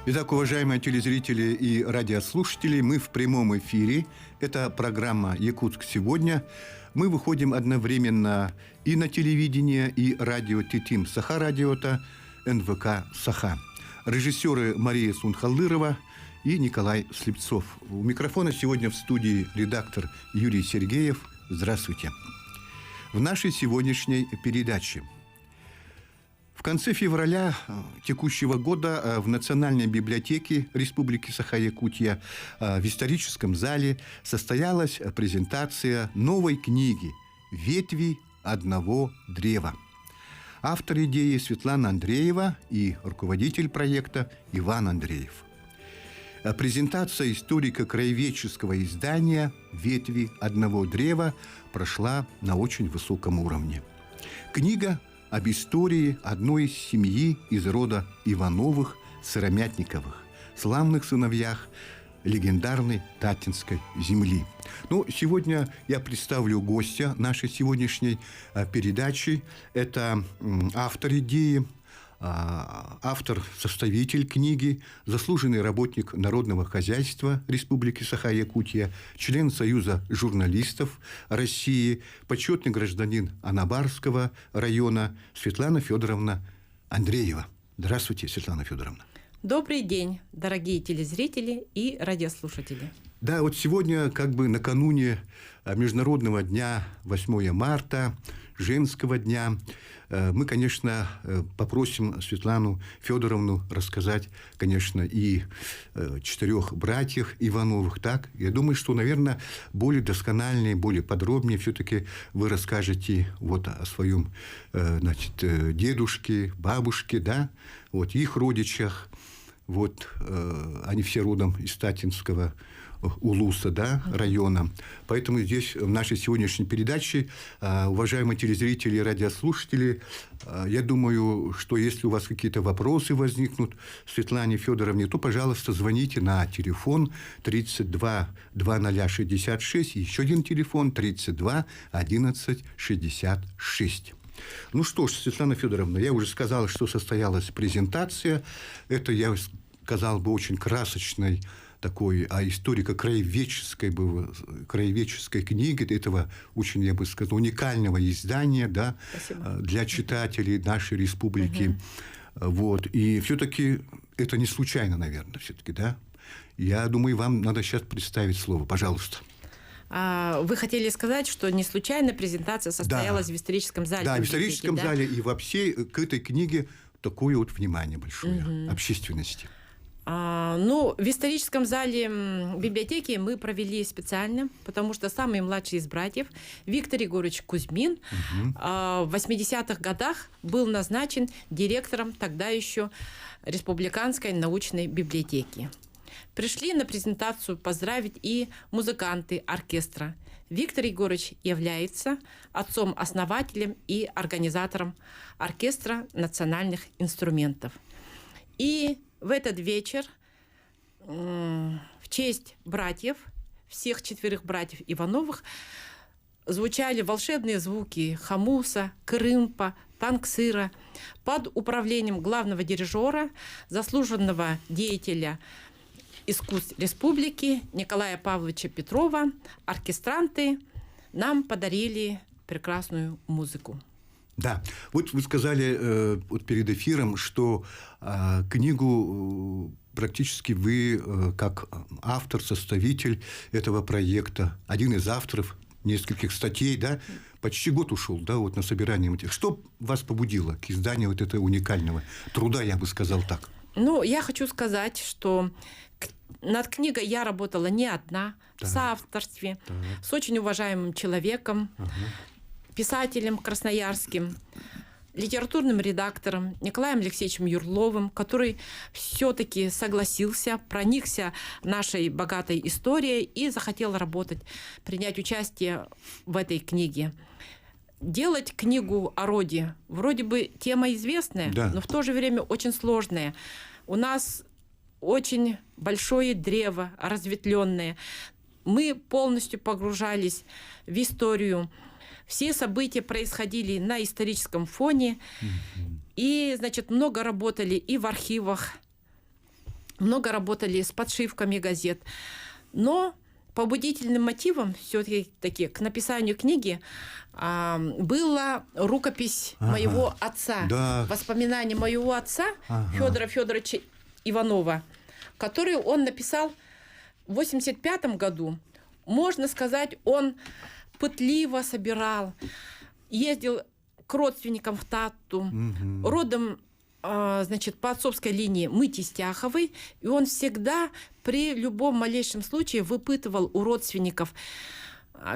Итак, уважаемые телезрители и радиослушатели, мы в прямом эфире. Это программа «Якутск сегодня». Мы выходим одновременно и на телевидение, и радио Титим Саха-радиота, НВК Саха. Режиссеры Мария Сунхалдырова и Николай Слепцов. У микрофона сегодня в студии редактор Юрий Сергеев. Здравствуйте. В нашей сегодняшней передаче. В конце февраля текущего года в Национальной библиотеке Республики Саха-Якутия в историческом зале состоялась презентация новой книги «Ветви одного древа». Автор идеи Светлана Андреева и руководитель проекта Иван Андреев. Презентация историко-краеведческого издания «Ветви одного древа» прошла на очень высоком уровне. Книга об истории одной семьи из рода Ивановых Сыромятниковых, славных сыновьях легендарной Татинской земли. Ну, сегодня я представлю гостя нашей сегодняшней передачи. Это автор идеи, автор-составитель книги, заслуженный работник народного хозяйства Республики Саха-Якутия, член Союза журналистов России, почетный гражданин Анабарского района Светлана Федоровна Андреева. Здравствуйте, Светлана Федоровна. Добрый день, дорогие телезрители и радиослушатели. Да, вот сегодня, накануне Международного дня 8 марта, Женского дня, мы, конечно, попросим Светлану Федоровну рассказать, конечно, и 4 братьях Ивановых. Так, я думаю, что, наверное, более доскональнее, более подробнее все-таки вы расскажете вот о своем, дедушке, бабушке, да, вот их родичах. Вот они все родом из Татинского Улуса, да, района. Поэтому здесь в нашей сегодняшней передаче, уважаемые телезрители и радиослушатели, я думаю, что если у вас какие-то вопросы возникнут Светлане Федоровне, то, пожалуйста, звоните на телефон 32 2066, еще один телефон 32 11 66. Ну что ж, Светлана Федоровна, я уже сказал, что состоялась презентация. Это, я сказал бы, очень красочной такой историко-краеведческой книги, этого очень, я бы сказал, уникального издания, да, для читателей нашей республики. Вот. И все-таки это не случайно, наверное, все-таки, да? Я думаю, вам надо сейчас представить слово. Пожалуйста. Вы хотели сказать, что не случайно презентация состоялась в историческом зале? Да, в историческом зале, и вообще к этой книге такое вот внимание большое общественности. В историческом зале библиотеки мы провели специально, потому что самый младший из братьев, Виктор Егорович Кузьмин, в 80-х годах был назначен директором тогда еще Республиканской научной библиотеки. Пришли на презентацию поздравить и музыканты оркестра. Виктор Егорович является отцом-основателем и организатором оркестра национальных инструментов. И в этот вечер в честь братьев, всех 4 братьев Ивановых, звучали волшебные звуки хомуса, крымпа, танксыра под управлением главного дирижера, заслуженного деятеля искусств республики Николая Павловича Петрова. Оркестранты нам подарили прекрасную музыку. Да, вот вы сказали перед эфиром, что книгу практически вы, как автор, составитель этого проекта, один из авторов нескольких статей, да, почти год ушел, да, вот на собирание этих. Что вас побудило к изданию вот этого уникального труда, я бы сказал так? Я хочу сказать, что над книгой я работала не одна, в соавторстве, с очень уважаемым человеком, писателем красноярским, литературным редактором Николаем Алексеевичем Юрловым, который все-таки согласился, проникся нашей богатой историей и захотел работать, принять участие в этой книге. Делать книгу о роде, вроде бы тема известная, но в то же время очень сложная. У нас очень большое древо, разветвленное. Мы полностью погружались в историю. Все события происходили на историческом фоне. И, много работали и в архивах много работали с подшивками газет. Но побудительным мотивом все-таки к написанию книги была рукопись моего отца, воспоминания моего отца Федора Федоровича Иванова, которую он написал в 1985 году. Можно сказать, он пытливо собирал, ездил к родственникам в Татту, родом, значит, по отцовской линии мы Тистяховы, и он всегда при любом малейшем случае выпытывал у родственников,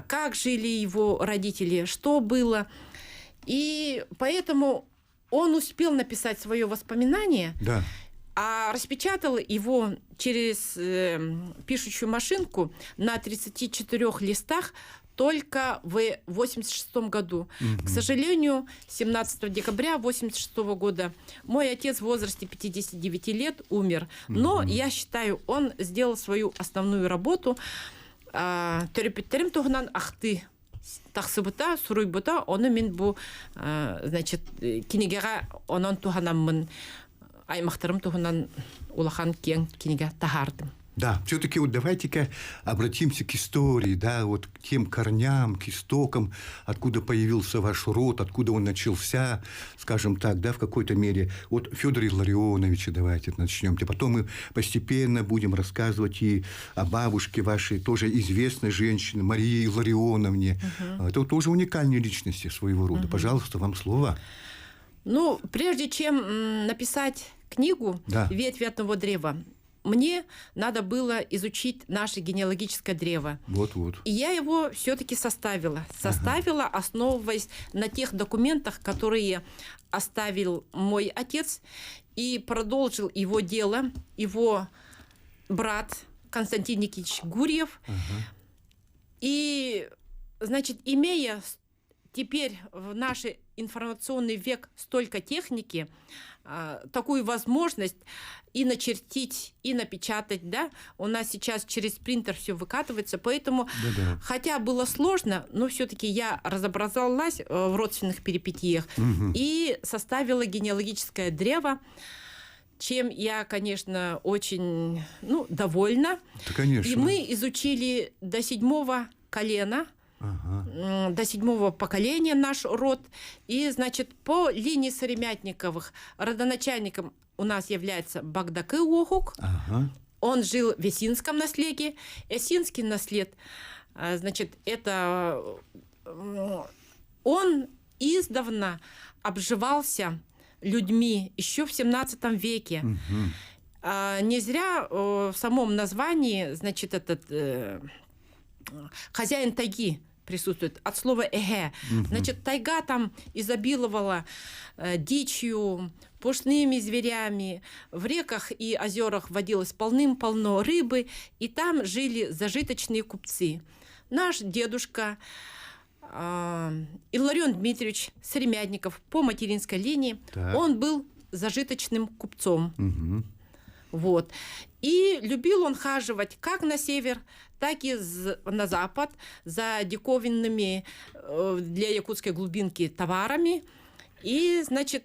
как жили его родители, что было. И поэтому он успел написать свое воспоминание, а распечатал его через пишущую машинку на 34 листах только в 1986 году. К сожалению, 17 декабря 1986 года мой отец в возрасте 59 лет умер. Но я считаю, он сделал свою основную работу. Төрепеттерим тугунан ахты тахсыбыта, суруйбыта, оны мен бу, значит, кинегега онон туганаммын, аймақтарым тугунан улахан кен кинеге тахардым. Да, все-таки вот давайте-ка обратимся к истории, да, вот к тем корням, к истокам, откуда появился ваш род, откуда он начался, скажем так, да, в какой-то мере. Вот Федора Илларионовича давайте начнем. Потом мы постепенно будем рассказывать и о бабушке вашей, тоже известной женщине, Марии Илларионовне. Это тоже уникальные личности своего рода. Пожалуйста, вам слово. Ну, прежде чем написать книгу «Ветви одного древа», мне надо было изучить наше генеалогическое древо. Вот. И я его все-таки составила. Основываясь на тех документах, которые оставил мой отец, и продолжил его дело, его брат Константин Никитич Гурьев. И, значит, имея теперь в наш информационный век столько техники, такую возможность и начертить, и напечатать, да, у нас сейчас через принтер все выкатывается, поэтому, хотя было сложно, но все-таки я разобралась в родственных перипетиях и составила генеалогическое древо, чем я, конечно, очень довольна. Да, конечно. И мы изучили до 7-го колена, до 7-го поколения наш род. И, значит, по линии Соремятниковых родоначальником у нас является Багдакы Уохук. Он жил в Есинском наследии. Есинский наслед, значит, это он издавна обживался людьми еще в 17 веке. Не зря в самом названии, значит, этот хозяин тайги присутствует от слова «эге». Значит, тайга там изобиловала дичью, пушными зверями. В реках и озерах водилось полным-полно рыбы, и там жили зажиточные купцы. Наш дедушка Илларион Дмитриевич Соремятников по материнской линии, он был зажиточным купцом. Вот. И любил он хаживать как на север, так и на запад за диковинными для якутской глубинки товарами. И, значит,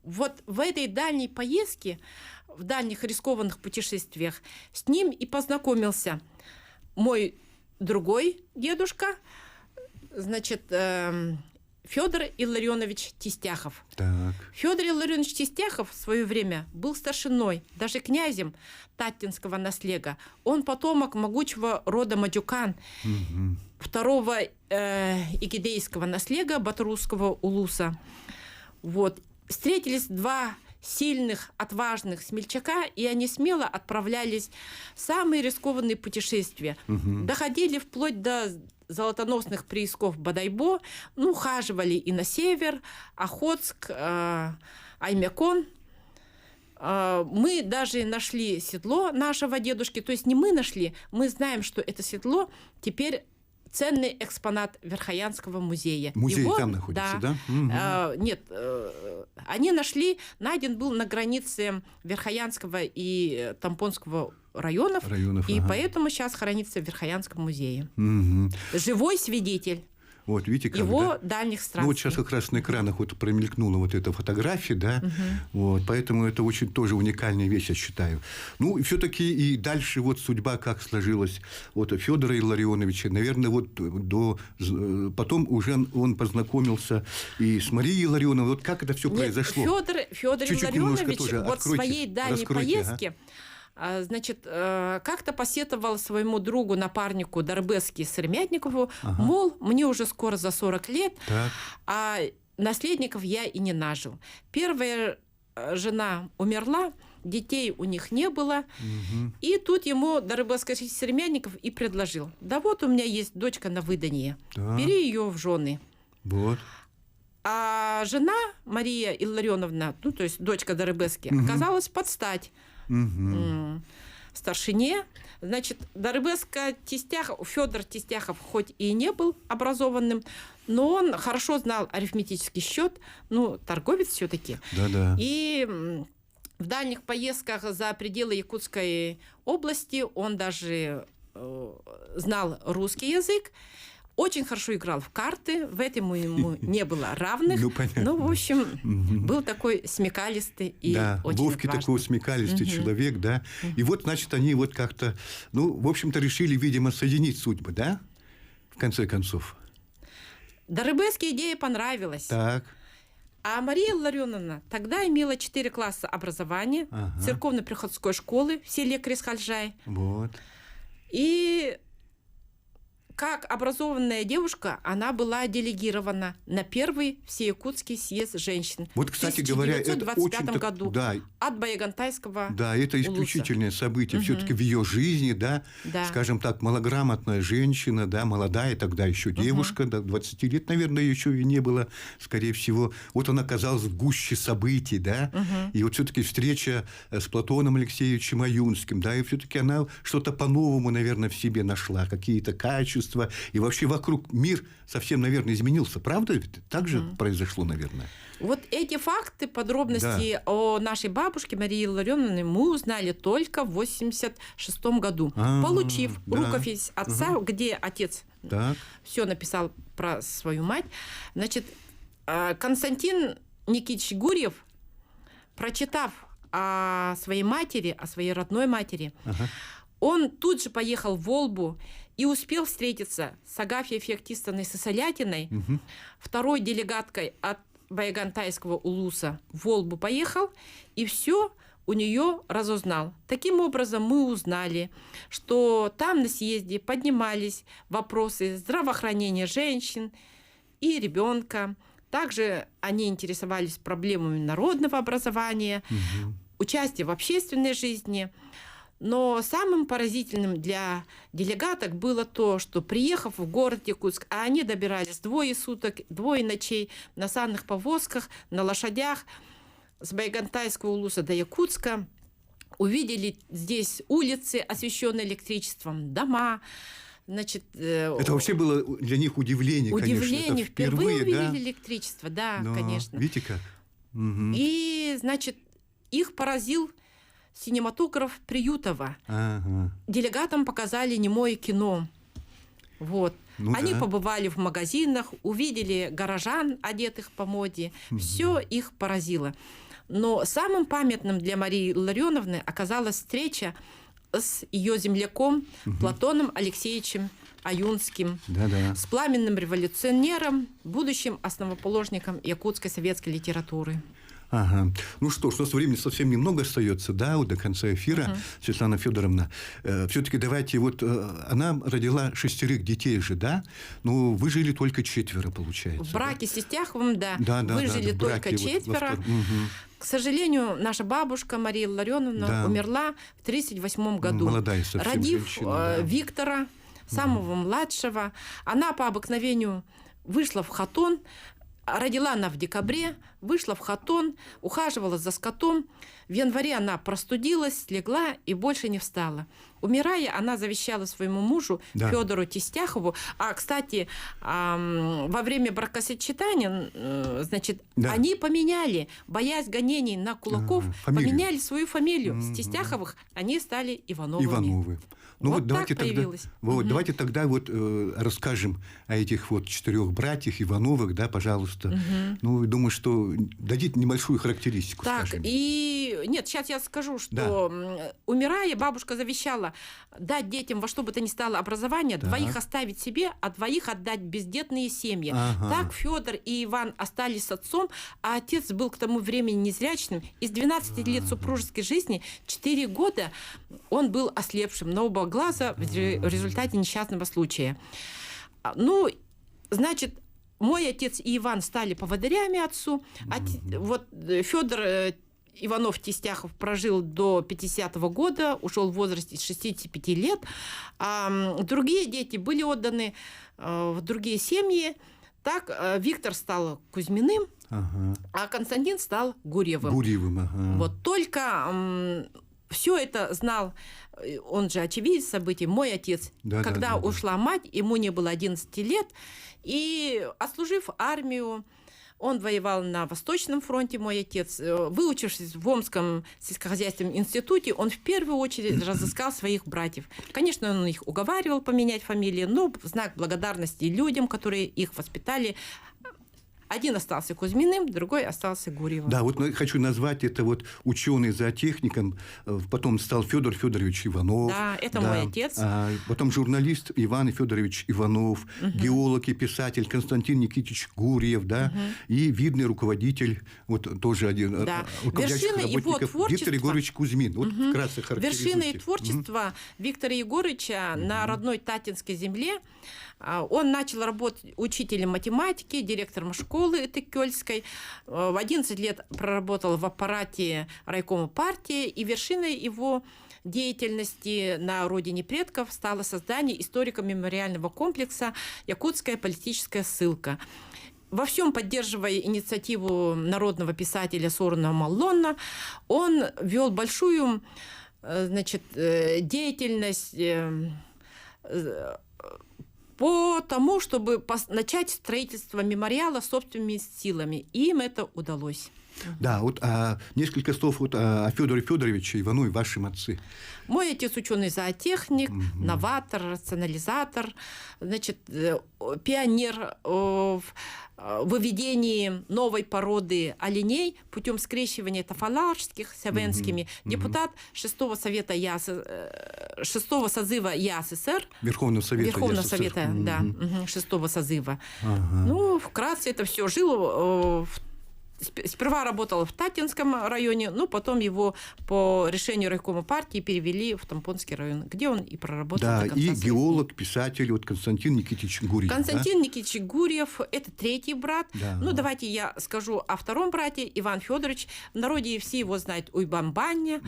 вот в этой дальней поездке, в дальних рискованных путешествиях, с ним и познакомился мой другой дедушка, значит, Федор Илларионович Тистяхов. Федор Илларионович Тистяхов в свое время был старшиной, даже князем Таттинского наслега. Он потомок могучего рода Мадюкан, второго игидейского наслега Батурусского улуса. Вот. Встретились два сильных, отважных смельчака, и они смело отправлялись в самые рискованные путешествия. Доходили вплоть до золотоносных приисков Бадайбо, хаживали и на север, Охотск, Аймякон. Мы даже нашли седло нашего дедушки, то есть не мы нашли, мы знаем, что это седло теперь ценный экспонат Верхоянского музея. Музей его, там находится, да? Нет, они нашли, найден был на границе Верхоянского и Тампонского районов, и поэтому сейчас хранится в Верхоянском музее. Живой свидетель. Вот, видите, как, его да? дальних странствий. Ну, вот сейчас как раз на экранах вот промелькнула вот эта фотография, да, вот, поэтому это очень тоже уникальная вещь, я считаю. Ну, и все-таки и дальше вот судьба как сложилась вот Федора Илларионовича, наверное, вот потом уже он познакомился и с Марией Илларионовной, вот как это все произошло? Федор Илларионович вот в своей дальней поездке, ага. Значит, как-то посетовал своему другу, напарнику Дарбески Сермятникову, Ага. мол, мне уже скоро за 40 лет, Так. а наследников я и не нажил. Первая жена умерла, детей у них не было, и тут ему Дарбески Сермятников и предложил: да вот у меня есть дочка на выданье, Да. бери ее в жены. Вот. А жена Мария Илларионовна, ну то есть дочка Дарбески, оказалась под стать старшине. Значит, Дарбеска Федор Тестяхов хоть и не был образованным, но он хорошо знал арифметический счет, ну, торговец все-таки. Да-да. И в дальних поездках за пределы Якутской области он даже знал русский язык, очень хорошо играл в карты, в этом ему не было равных. Ну, понятно. Ну, в общем, был такой смекалистый и да, очень ловкий важный. такой смекалистый человек, да. И вот, значит, они вот как-то, ну, в общем-то, решили, видимо, соединить судьбы, да, в конце концов. Дарбеске идея понравилась. Так. А Мария Илларионовна тогда имела 4 класса образования, Ага. церковно-приходской школы в селе Кресхальжай. Вот. И как образованная девушка, она была делегирована на первый всеякутский съезд женщин Вот, кстати в говоря, это 1925 очень году да, от Баягантайского да, это исключительное событие все-таки в ее жизни, да, Да. скажем так, малограмотная женщина, да, молодая тогда еще девушка, да, 20 лет, наверное, еще и не было, скорее всего. Вот она оказалась в гуще событий, да, и вот все-таки встреча с Платоном Алексеевичем Аюнским, да, и все-таки она что-то по-новому, наверное, в себе нашла, какие-то качества, и вообще вокруг мир совсем, наверное, изменился, правда? Ведь так же произошло, наверное. Вот эти факты, подробности о нашей бабушке Марии Илларионовне мы узнали только в 1986 году, получив да. рукопись отца, где отец Так. все написал про свою мать. Значит, Константин Никитич Гурьев, прочитав о своей матери, о своей родной матери, он тут же поехал в Волбу и успел встретиться с Агафьей Феоктистовной Сосолятиной, второй делегаткой от Баягантайского улуса в Волбу поехал, и все у нее разузнал. Таким образом, мы узнали, что там на съезде поднимались вопросы здравоохранения женщин и ребенка. Также они интересовались проблемами народного образования, участия в общественной жизни. Но самым поразительным для делегаток было то, что, приехав в город Якутск, а они добирались 2 суток, 2 ночей на санных повозках, на лошадях с Байгантайского улуса до Якутска, увидели здесь улицы, освещенные электричеством, дома. Значит, это вообще было для них удивление, удивление, конечно. Это впервые увидели да? электричество, да, Но, конечно. Видите как? И, значит, их поразил синематограф Приютова. Ага. Делегатам показали немое кино. Вот. Ну Они да. побывали в магазинах, увидели горожан, одетых по моде. Все их поразило. Но самым памятным для Марии Илларионовны оказалась встреча с ее земляком Платоном Алексеевичем Аюнским, Да-да. с пламенным революционером, будущим основоположником якутской советской литературы. Ага. Ну что ж, у нас времени совсем немного остается, да, вот до конца эфира, Светлана Федоровна. Все-таки давайте, вот она родила 6 детей же, да? Ну, вы жили только 4, получается. В браке с Тестяховым, да, Да, выжили в только браке, 4. К сожалению, наша бабушка Мария Илларионовна умерла в 1938 году, молодая совсем родив женщина, да. Виктора, самого младшего. Она по обыкновению вышла в хатон. Родила она в декабре, вышла в хатон, ухаживала за скотом. В январе она простудилась, слегла и больше не встала. умирая, она завещала своему мужу Федору Тестяхову. А, кстати, во время бракосочетания, значит, они поменяли, боясь гонений на кулаков, поменяли свою фамилию. С Тестяховых они стали Ивановыми. Ну вот давайте так тогда, давайте тогда расскажем о этих 4 братьях Ивановых, да, пожалуйста. Ну, думаю, что дадите небольшую характеристику, так, скажем. Нет, сейчас я скажу, что умирая, бабушка завещала дать детям во что бы то ни стало образование, 2 оставить себе, а 2 отдать в бездетные семьи. Так Федор и Иван остались с отцом, а отец был к тому времени незрячным. Из 12 лет супружеской жизни 4 года он был ослепшим на оба глаза в результате несчастного случая. Ну, значит, мой отец и Иван стали поводырями отцу. Вот Федор Иванов-Тестяхов прожил до 50-го года, ушел в возрасте 65 лет. А другие дети были отданы в другие семьи. Так Виктор стал Кузьминым, а Константин стал Гурьевым. Вот только все это знал, он же очевидец событий, мой отец. Когда ушла мать, ему не было 11 лет, и, отслужив армию, он воевал на Восточном фронте, мой отец. Выучившись в Омском сельскохозяйственном институте, он в первую очередь разыскал своих братьев. Конечно, он их уговаривал поменять фамилии, но в знак благодарности людям, которые их воспитали, один остался Кузьминым, другой остался Гурьевым. Да, вот хочу назвать, это ученый-зоотехником, потом стал Федор Федорович Иванов. Да, это мой отец. Потом журналист Иван Федорович Иванов, геолог и писатель Константин Никитич Гурьев, и видный руководитель, тоже один руководящих работников, Виктор Егорович Кузьмин. Вот вкратце характеризуйте. Вершиной творчества Виктора Егорыча на родной Татинской земле. Он начал работать учителем математики, директором школы Тыкельской. В 11 лет проработал в аппарате райкома партии, и вершиной его деятельности на родине предков стало создание историко-мемориального комплекса «Якутская политическая ссылка». Во всем поддерживая инициативу народного писателя Сорона Маллона, он вел большую, деятельность по тому, чтобы начать строительство мемориала собственными силами. И им это удалось. Да, несколько слов о Федоре Федоровиче Иванове, вашем отце. Мой отец ученый-зоотехник, новатор, рационализатор, пионер в выведении новой породы оленей путем скрещивания тафаларских с авенскими, депутат 6-го созыва ЯССР. Верховного Совета Совета, 6-го созыва. Ну, вкратце это все. Жил сперва работал в Татинском районе, но потом его по решению райкома партии перевели в Тампонский район, где он и проработал до конца и геолог, писатель Константин Никитич Гурьев. Константин Никитич Гурьев – это 3-й брат. Давайте я скажу о 2-м брате, Иван Федорович. В народе все его знают Уйбан Баня,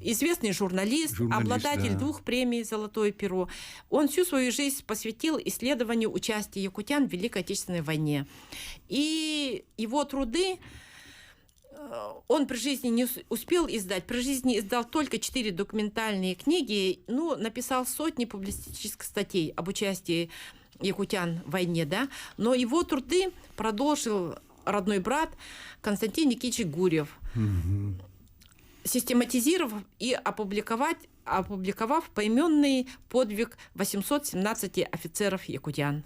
известный журналист, обладатель 2 премий «Золотое перо». Он всю свою жизнь посвятил исследованию участия якутян в Великой Отечественной войне. И его труды он при жизни не успел издать. При жизни издал только 4 документальные книги, написал сотни публицистических статей об участии якутян в войне, но его труды продолжил родной брат Константин Никитич Гурьев, систематизировав и опубликовав поименный подвиг 817 офицеров якутян.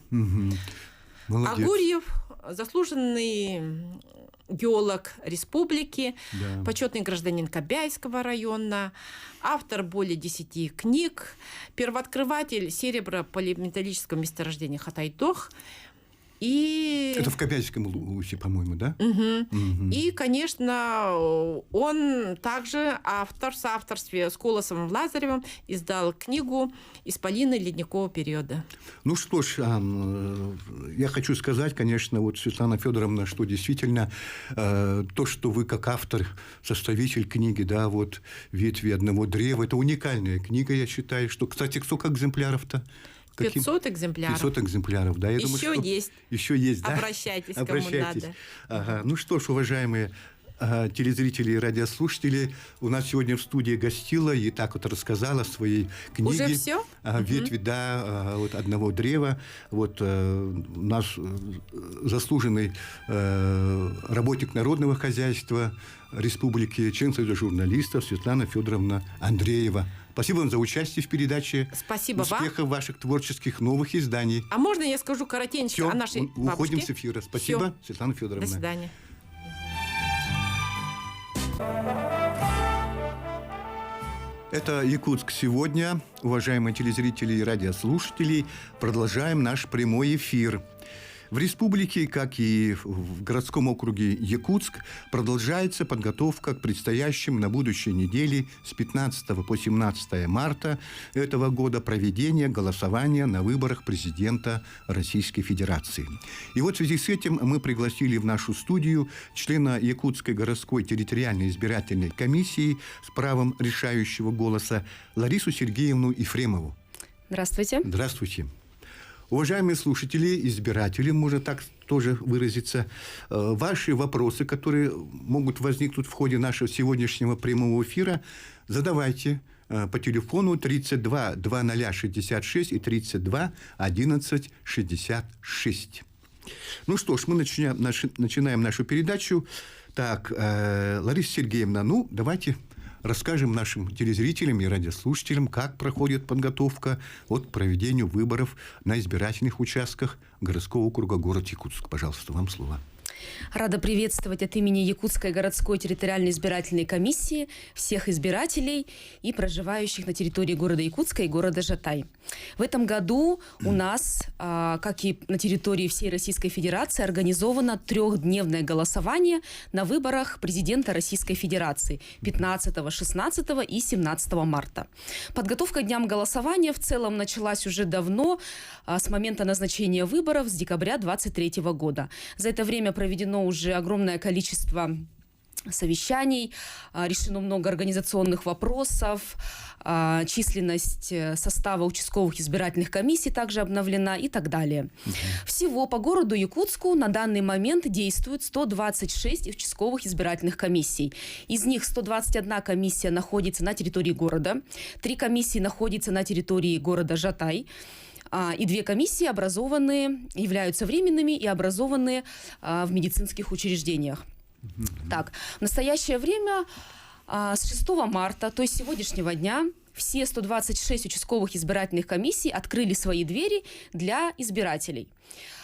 А Гурьев – заслуженный геолог республики, почетный гражданин Кобяйского района, автор более 10 книг, первооткрыватель серебро-полиметаллического месторождения Хатайдох. И... Это в Кобяйском Лусе, по-моему, да? И, конечно, он также в соавторстве с Колосовым Лазаревым издал книгу «Исполины ледникового периода». Ну что ж, я хочу сказать, конечно, Светлана Федоровна, что действительно то, что вы как автор, составитель книги, «Ветви одного древа», это уникальная книга, я считаю. Что, кстати, сколько экземпляров-то? 500 экземпляров. 500 экземпляров, да. Я еще думаю, есть. Еще есть, да? Обращайтесь, кому надо. Ну что ж, уважаемые телезрители и радиослушатели, у нас сегодня в студии гостила и так вот рассказала о своей книге. Уже все? «Ветви, да, вот одного древа». Вот наш заслуженный работник народного хозяйства Республики, член Союза журналистов Светлана Федоровна Андреева. Спасибо вам за участие в передаче. Спасибо вам. Успехов ваших творческих новых изданий. А можно я скажу коротенько Все, о нашей бабушке? уходим с эфира. Спасибо, Всё. Светлана Федоровна. До свидания. Это «Якутск сегодня». Уважаемые телезрители и радиослушатели, продолжаем наш прямой эфир. В республике, как и в городском округе Якутск, продолжается подготовка к предстоящим на будущей неделе с 15 по 17 марта этого года проведения голосования на выборах президента Российской Федерации. И вот в связи с этим мы пригласили в нашу студию члена Якутской городской территориальной избирательной комиссии с правом решающего голоса Ларису Сергеевну Ефремову. Здравствуйте. Здравствуйте. Уважаемые слушатели, избиратели, можно так тоже выразиться, ваши вопросы, которые могут возникнуть в ходе нашего сегодняшнего прямого эфира, задавайте по телефону 32 2066 и 32 11 66. Ну что ж, мы начинаем нашу передачу. Так, Лариса Сергеевна, давайте расскажем нашим телезрителям и радиослушателям, как проходит подготовка к проведению выборов на избирательных участках городского округа город Якутск. Пожалуйста, вам слово. Рада приветствовать от имени Якутской городской территориальной избирательной комиссии всех избирателей и проживающих на территории города Якутска и города Жатай. В этом году у нас, как и на территории всей Российской Федерации, организовано 3-дневное голосование на выборах президента Российской Федерации 15, 16 и 17 марта. Подготовка к дням голосования в целом началась уже давно, с момента назначения выборов с декабря 2023 года. За это время проведено уже огромное количество совещаний, решено много организационных вопросов, численность состава участковых избирательных комиссий также обновлена и так далее. Всего по городу Якутску на данный момент действует 126 участковых избирательных комиссий. Из них 121 комиссия находится на территории города, 3 комиссии находятся на территории города Жатай, и 2 комиссии являются временными и образованы в медицинских учреждениях. Так, в настоящее время с 6 марта, то есть сегодняшнего дня, все 126 участковых избирательных комиссий открыли свои двери для избирателей.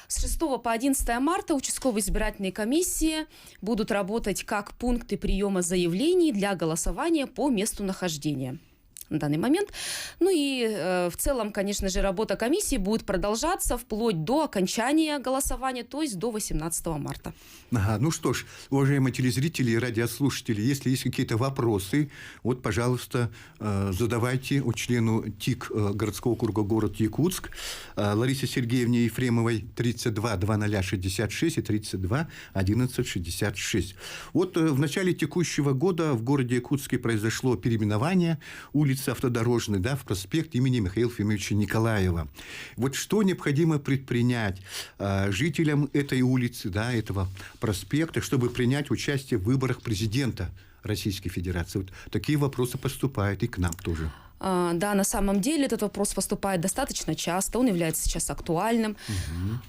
С 6 по 11 марта участковые избирательные комиссии будут работать как пункты приема заявлений для голосования по месту нахождения на данный момент. В целом, конечно же, работа комиссии будет продолжаться вплоть до окончания голосования, то есть до 18 марта. Ну что ж, уважаемые телезрители и радиослушатели, если есть какие-то вопросы, пожалуйста, задавайте члену ТИК городского округа город Якутск Ларисе Сергеевне Ефремовой 32 2066 и 32 11 66. В начале текущего года в городе Якутске произошло переименование улицы автодорожной, в проспект имени Михаила Ефимовича Николаева. Что необходимо предпринять жителям этой улицы, этого проспекта, чтобы принять участие в выборах президента Российской Федерации? Такие вопросы поступают и к нам тоже. Да, на самом деле этот вопрос поступает достаточно часто, он является сейчас актуальным.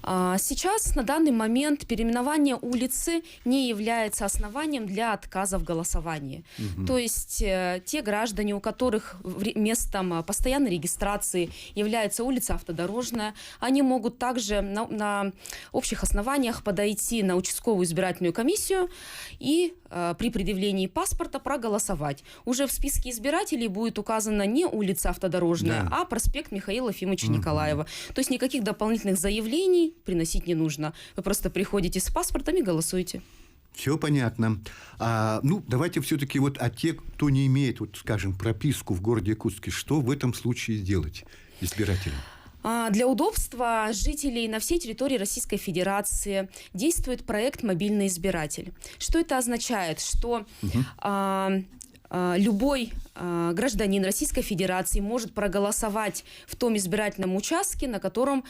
Сейчас, на данный момент, переименование улицы не является основанием для отказа в голосовании. То есть те граждане, у которых местом постоянной регистрации является улица автодорожная, они могут также на общих основаниях подойти на участковую избирательную комиссию и при предъявлении паспорта проголосовать. Уже в списке избирателей будет указана не улица автодорожная, а проспект Михаила Ефимовича Николаева. То есть никаких дополнительных заявлений приносить не нужно. Вы просто приходите с паспортом и голосуете. Все понятно. Давайте все-таки те, кто не имеет, скажем, прописку в городе Якутске, что в этом случае сделать избирателям? Для удобства жителей на всей территории Российской Федерации действует проект «Мобильный избиратель». Что это означает? Что любой гражданин Российской Федерации может проголосовать в том избирательном участке, на котором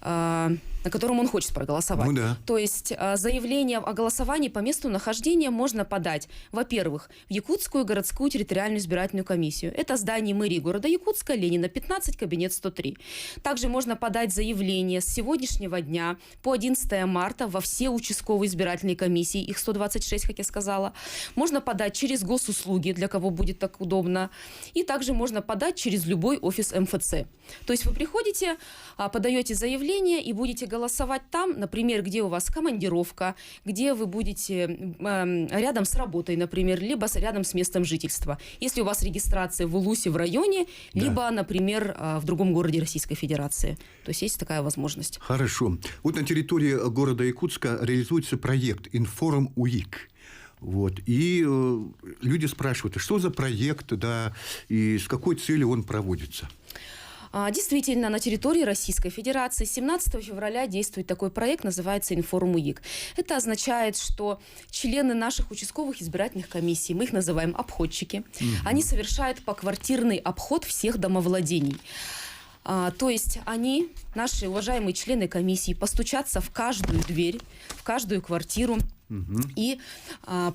он хочет проголосовать. Ну, да. То есть заявление о голосовании по месту нахождения можно подать, во-первых, в Якутскую городскую территориальную избирательную комиссию. Это здание мэрии города Якутска, Ленина, 15, кабинет 103. Также можно подать заявление с сегодняшнего дня по 11 марта во все участковые избирательные комиссии, их 126, как я сказала. Можно подать через госуслуги, для кого будет так удобно. И также можно подать через любой офис МФЦ. То есть вы приходите, подаете заявление и будете голосовать там, например, где у вас командировка, где вы будете рядом с работой, например, либо рядом с местом жительства. Если у вас регистрация в Улусе, в районе, да. либо, например, в другом городе Российской Федерации. То есть есть такая возможность. Хорошо. Вот на территории города Якутска реализуется проект «Информ УИК». Вот. И люди спрашивают, что за проект, да, и с какой целью он проводится? Действительно, на территории Российской Федерации 17 февраля действует такой проект, называется «Информ УИК». Это означает, что члены наших участковых избирательных комиссий, мы их называем обходчики, они совершают поквартирный обход всех домовладений. То есть они, наши уважаемые члены комиссии, постучатся в каждую дверь, в каждую квартиру, и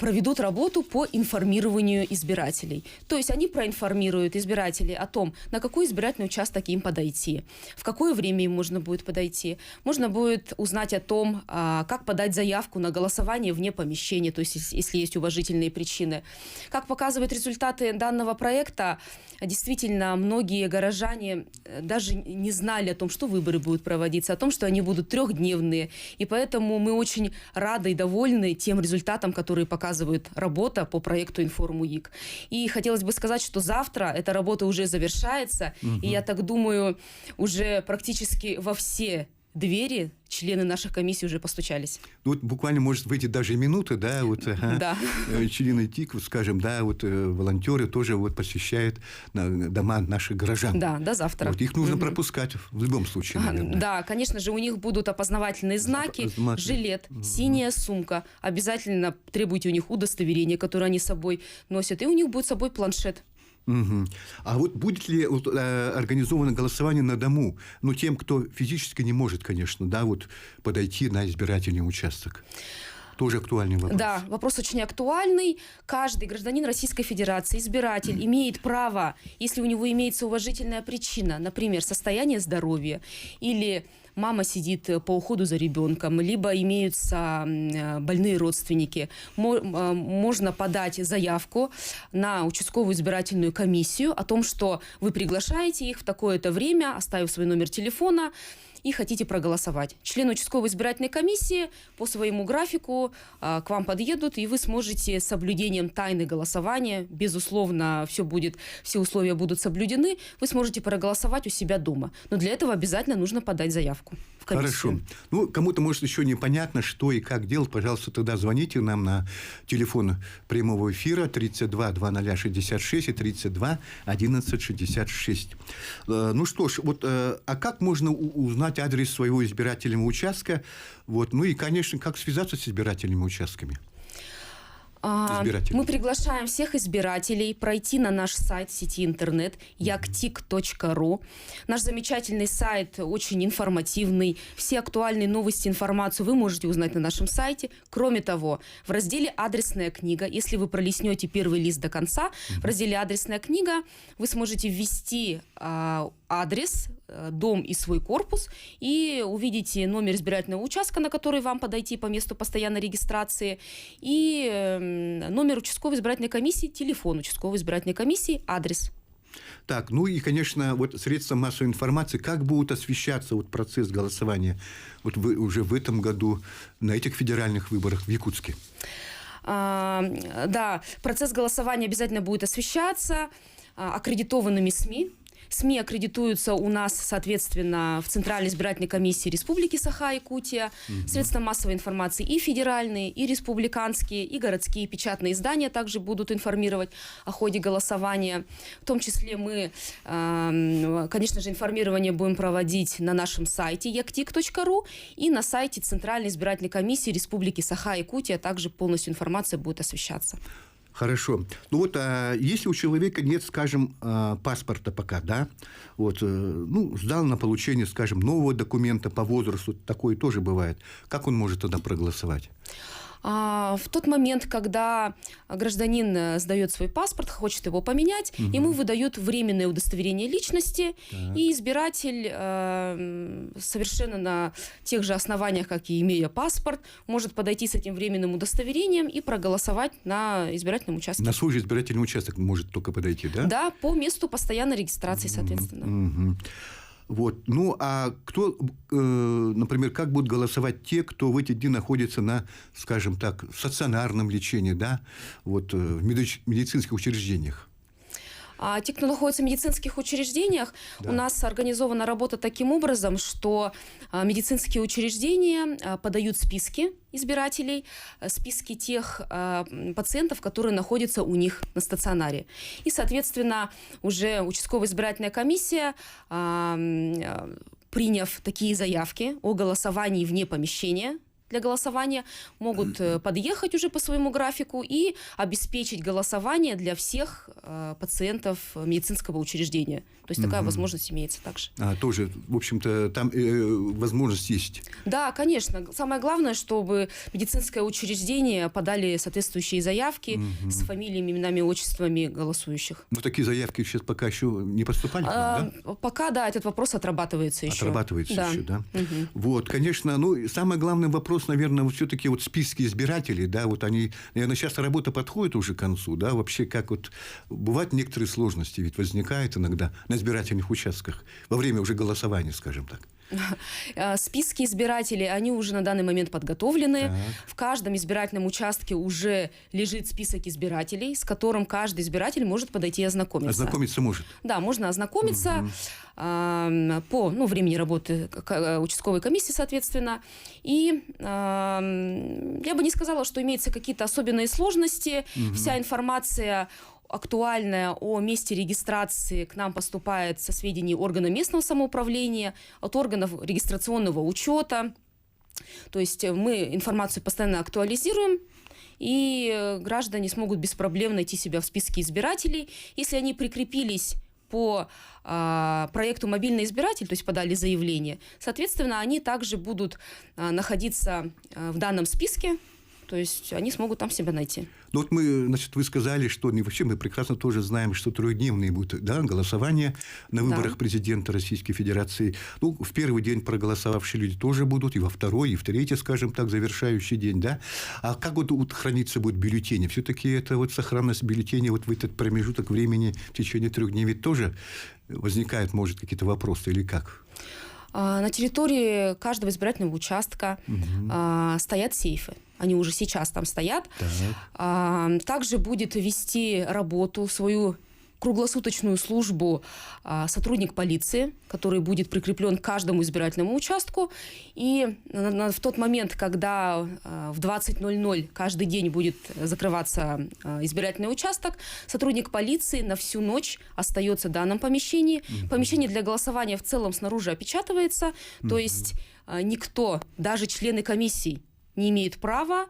проведут работу по информированию избирателей. То есть они проинформируют избирателей о том, на какой избирательный участок им подойти, в какое время им можно будет подойти. Можно будет узнать о том, как подать заявку на голосование вне помещения, то есть если есть уважительные причины. Как показывают результаты данного проекта, действительно, многие горожане даже не знали о том, что выборы будут проводиться, о том, что они будут трехдневные. И поэтому мы очень рады и довольны тем результатам, которые показывает работа по проекту «Информ УИК». И хотелось бы сказать, что завтра эта работа уже завершается, и я так думаю, уже практически во все двери члены наших комиссий уже постучались. Вот буквально может выйти даже минуты, да, вот Да. члены ТИК, скажем, да, вот волонтеры тоже вот посещают дома наших горожан. Да, до завтра. Вот их нужно пропускать в любом случае, наверное. Да, конечно же, у них будут опознавательные знаки, жилет, синяя сумка. Обязательно требуйте у них удостоверение, которое они с собой носят, и у них будет с собой планшет. Угу. А вот будет ли организовано голосование на дому, ну, тем, кто физически не может, конечно, да, вот подойти на избирательный участок? Тоже актуальный вопрос. Да, вопрос очень актуальный. Каждый гражданин Российской Федерации, избиратель, имеет право, если у него имеется уважительная причина, например, состояние здоровья или мама сидит по уходу за ребенком, либо имеются больные родственники, можно подать заявку на участковую избирательную комиссию о том, что вы приглашаете их в такое-то время, оставив свой номер телефона, и хотите проголосовать. Члены участковой избирательной комиссии по своему графику к вам подъедут, и вы сможете с соблюдением тайны голосования, безусловно, все условия будут соблюдены, вы сможете проголосовать у себя дома. Но для этого обязательно нужно подать заявку в комиссию. Хорошо. Ну, кому-то, может, еще непонятно, что и как делать. Пожалуйста, тогда звоните нам на телефон прямого эфира 32 2066 и 32 11 66. Ну что ж, вот, а как можно узнать адрес своего избирательного участка? Вот, ну и, конечно, как связаться с избирательными участками? Мы приглашаем всех избирателей пройти на наш сайт в сети интернет yaktik.ru. Наш замечательный сайт очень информативный. Все актуальные новости, информацию вы можете узнать на нашем сайте. Кроме того, в разделе «Адресная книга», если вы пролистнете первый лист до конца, в разделе «Адресная книга» вы сможете ввести адрес, дом и свой корпус, и увидите номер избирательного участка, на который вам подойти по месту постоянной регистрации, и номер участковой избирательной комиссии, телефон участковой избирательной комиссии, адрес. Так, ну и, конечно, вот средства массовой информации, как будет освещаться вот процесс голосования вот уже в этом году на этих федеральных выборах в Якутске? Да, процесс голосования обязательно будет освещаться аккредитованными СМИ. СМИ аккредитуются у нас, соответственно, в Центральной избирательной комиссии Республики Саха-Якутия. Средства массовой информации и федеральные, и республиканские, и городские печатные издания также будут информировать о ходе голосования. В том числе мы, конечно же, информирование будем проводить на нашем сайте yaktik.ru и на сайте Центральной избирательной комиссии Республики Саха-Якутия. Также полностью информация будет освещаться. Хорошо. Ну вот, если у человека нет, скажем, паспорта пока, да, вот, ну, сдал на получение, скажем, нового документа по возрасту, такое тоже бывает. Как он может тогда проголосовать? В тот момент, когда гражданин сдает свой паспорт, хочет его поменять, ему выдают временное удостоверение личности, и избиратель совершенно на тех же основаниях, как и имея паспорт, может подойти с этим временным удостоверением и проголосовать на избирательном участке. На свой же избирательный участок может только подойти, да? Да, по месту постоянной регистрации, соответственно. Вот. Ну, а кто, например, как будут голосовать те, кто в эти дни находится на, скажем так, стационарном лечении, да, вот, в медицинских учреждениях? А те, кто находится в медицинских учреждениях, у нас организована работа таким образом, что медицинские учреждения подают списки избирателей, списки тех пациентов, которые находятся у них на стационаре. И, соответственно, уже участковая избирательная комиссия, приняв такие заявки о голосовании вне помещения для голосования, могут подъехать уже по своему графику и обеспечить голосование для всех пациентов медицинского учреждения. То есть такая возможность имеется также. Тоже, в общем-то, там возможность есть. Да, конечно. Самое главное, чтобы медицинское учреждение подали соответствующие заявки с фамилиями, именами, отчествами голосующих. Но такие заявки сейчас пока еще не поступали? Да? Пока, да, этот вопрос отрабатывается еще. Отрабатывается еще, да. Вот, конечно, ну, самый главный вопрос, наверное, вот все-таки вот списки избирателей, да, вот они, наверное, сейчас работа подходит уже к концу, да, вообще как вот бывают некоторые сложности, ведь возникают иногда на избирательных участках во время уже голосования, скажем так. Списки избирателей, они уже на данный момент подготовлены. Так. В каждом избирательном участке уже лежит список избирателей, с которым каждый избиратель может подойти и ознакомиться. Ознакомиться может? Да, можно ознакомиться по времени работы участковой комиссии, соответственно. И я бы не сказала, что имеются какие-то особенные сложности. Вся информация актуальная о месте регистрации к нам поступает со сведений органа местного самоуправления, от органов регистрационного учета. То есть мы информацию постоянно актуализируем, и граждане смогут без проблем найти себя в списке избирателей. Если они прикрепились по проекту «Мобильный избиратель», то есть подали заявление, соответственно, они также будут находиться в данном списке, то есть они смогут там себя найти. Ну вот мы, значит, вы сказали, что вообще мы прекрасно тоже знаем, что трехдневные будут, да, голосования на выборах президента Российской Федерации. Ну, в первый день проголосовавшие люди тоже будут, и во второй, и в третий, скажем так, завершающий день, да. А как вот храниться будут бюллетени? Все-таки это вот сохранность бюллетеней вот в этот промежуток времени в течение 3 дней ведь тоже возникают, может, какие-то вопросы или как? На территории каждого избирательного участка стоят сейфы. Они уже сейчас там стоят. Также будет вести работу свою круглосуточную службу сотрудник полиции, который будет прикреплен к каждому избирательному участку. И в тот момент, когда в 20:00 каждый день будет закрываться избирательный участок, сотрудник полиции на всю ночь остается в данном помещении. Помещение для голосования в целом снаружи опечатывается. То есть никто, даже члены комиссий, не имеет права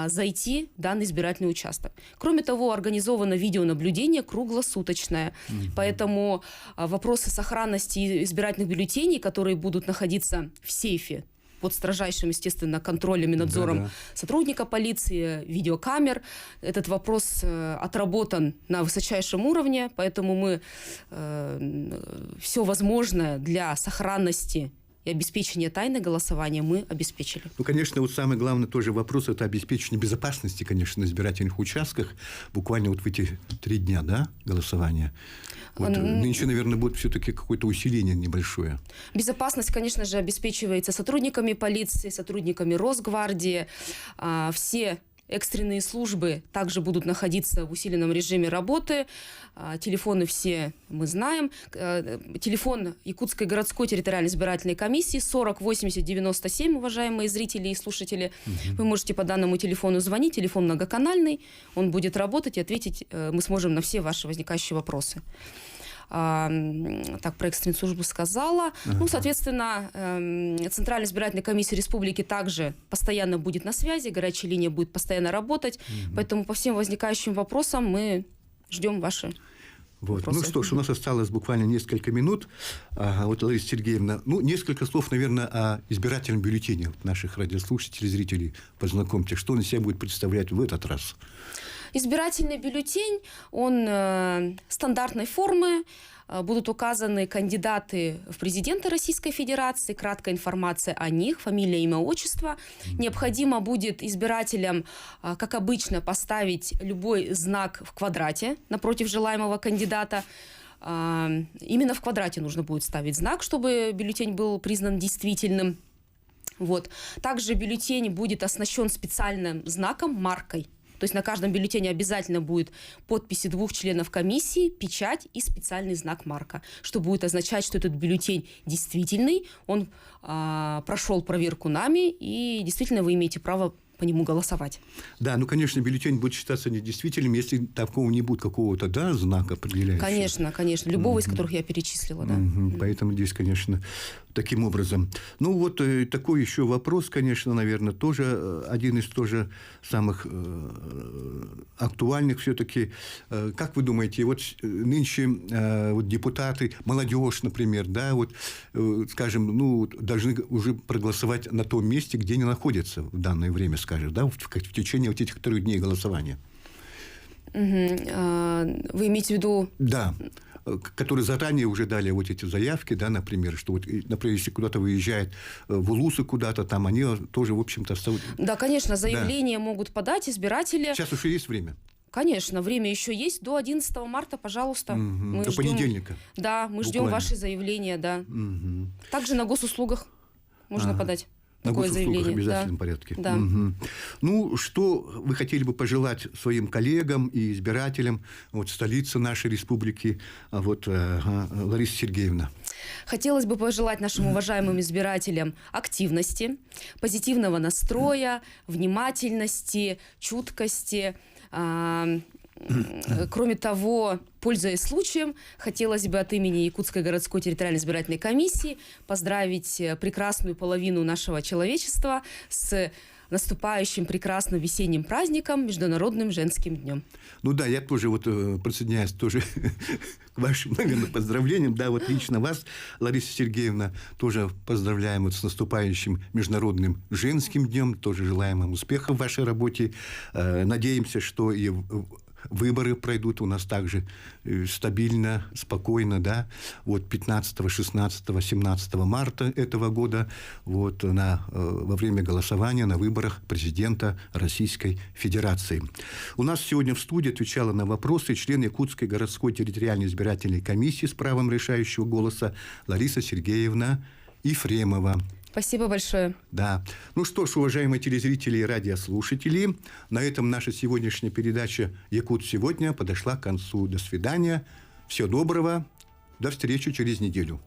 зайти в данный избирательный участок. Кроме того, организовано видеонаблюдение круглосуточное. Поэтому вопросы сохранности избирательных бюллетеней, которые будут находиться в сейфе под строжайшим, естественно, контролем и надзором сотрудника полиции, видеокамер, этот вопрос отработан на высочайшем уровне, поэтому мы все возможное для сохранности и обеспечение тайны голосования мы обеспечили. Ну, конечно, вот самый главный тоже вопрос – это обеспечение безопасности, конечно, на избирательных участках. Буквально вот в эти 3 дня, да, голосования. Вот, нынче, наверное, будет все-таки какое-то усиление небольшое. Безопасность, конечно же, обеспечивается сотрудниками полиции, сотрудниками Росгвардии. Все экстренные службы также будут находиться в усиленном режиме работы. Телефоны все мы знаем. Телефон Якутской городской территориальной избирательной комиссии 40 80 97, уважаемые зрители и слушатели. Вы можете по данному телефону звонить. Телефон многоканальный. Он будет работать и ответить мы сможем на все ваши возникающие вопросы. так про экстренную службу сказала. Ну, соответственно, Центральная избирательная комиссия республики также постоянно будет на связи, горячая линия будет постоянно работать, поэтому по всем возникающим вопросам мы ждем ваши Вот. вопросы. Ну что ж, у нас осталось буквально несколько минут. Вот, Лариса Сергеевна, несколько слов, наверное, о избирательном бюллетене наших радиослушателей, зрителей. Познакомьте, что он из себя будет представлять в этот раз. Избирательный бюллетень, он стандартной формы. Будут указаны кандидаты в президенты Российской Федерации, краткая информация о них, фамилия, имя, отчество. Необходимо будет избирателям, как обычно, поставить любой знак в квадрате напротив желаемого кандидата. Именно в квадрате нужно будет ставить знак, чтобы бюллетень был признан действительным. Вот. Также бюллетень будет оснащен специальным знаком, маркой. То есть на каждом бюллетене обязательно будет подписи 2 членов комиссии, печать и специальный знак марка, что будет означать, что этот бюллетень действительный, он прошел проверку нами, и действительно вы имеете право по нему голосовать. Да, ну, конечно, бюллетень будет считаться недействительным, если такого не будет какого-то, да, знака определяющего. Конечно, конечно. Любого из которых я перечислила, да. Поэтому здесь, конечно, таким образом. Ну, вот такой еще вопрос, конечно, наверное, тоже один из тоже самых актуальных все-таки. Как вы думаете, вот нынче вот депутаты, молодежь, например, да, вот, скажем, ну, должны уже проголосовать на том месте, где они находятся в данное время, скажем, да, в течение вот этих 3 дней голосования. Вы имеете в виду... Да, которые заранее уже дали вот эти заявки, да, например, что вот, например, если куда-то выезжает в Улусы куда-то, там они тоже, в общем-то... Да, конечно, заявления могут подать избиратели. Сейчас уже есть время. Конечно, время еще есть. До 11 марта, пожалуйста. Мы до ждем... понедельника. Да, мы ждем ваши заявления, да. Также на госуслугах можно подать. На Такое госуслугах заявление. в обязательном порядке. Да. Ну, что вы хотели бы пожелать своим коллегам и избирателям вот, столицы нашей республики, вот, Лариса Сергеевна? Хотелось бы пожелать нашим уважаемым избирателям активности, позитивного настроя, внимательности, чуткости. Кроме того, пользуясь случаем, хотелось бы от имени Якутской городской территориальной избирательной комиссии поздравить прекрасную половину нашего человечества с наступающим прекрасным весенним праздником, Международным женским днем. Ну да, я тоже вот присоединяюсь тоже к вашим, наверное, поздравлениям. Да, вот лично вас, Лариса Сергеевна, тоже поздравляем вот с наступающим Международным женским днем. Тоже желаем вам успехов в вашей работе. Надеемся, что и выборы пройдут у нас также стабильно, спокойно, да, вот 15, 16, 17 марта этого года, вот во время голосования на выборах президента Российской Федерации. У нас сегодня в студии отвечала на вопросы член Якутской городской территориальной избирательной комиссии с правом решающего голоса Лариса Сергеевна Ефремова. Спасибо большое. Да. Ну что ж, уважаемые телезрители и радиослушатели, на этом наша сегодняшняя передача «Якут сегодня» подошла к концу. До свидания. Всего доброго. До встречи через неделю.